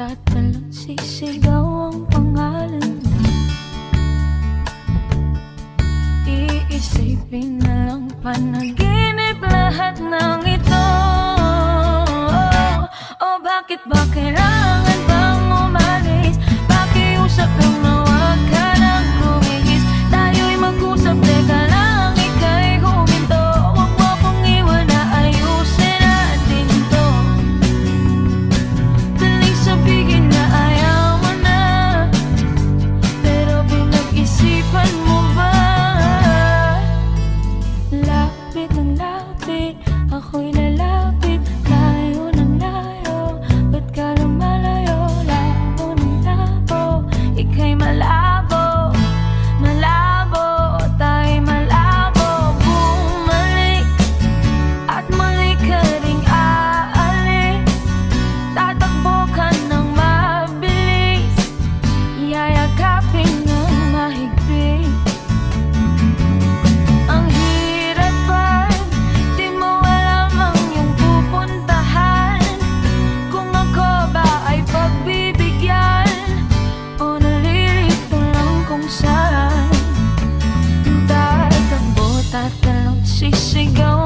tatalon, sisigaw ang pangalan mo. Iisipin na lang panaginip lahat ng ito. O bakit ba kailangan bang umalis? Pakiusap lang na wag ka nang lumihis. Tayo'y mag-usap, teka lang, ika'y huminto. Huwag mo akong iwan na ayusin natin to. Daling sabihin na ayaw mo na, pero pinag-isipan mo ba? Lapit ng lapit, ako'y lalapit. Layo ng layo, ba't ka lumalayo? Labo ng labo, ika'y malabo. Malabo, tayo'y malabo. Bumalik at muli ka ring aalis. Tatakbo ka ng mabilis, yayakapin ng mahigpit. Ang hirap ba? Di mo alam ang iyong pupuntahan. Kung ako ba ay pagbibigyan o nalilito lang kung saan. Tatakbo, tatalon, sisigaw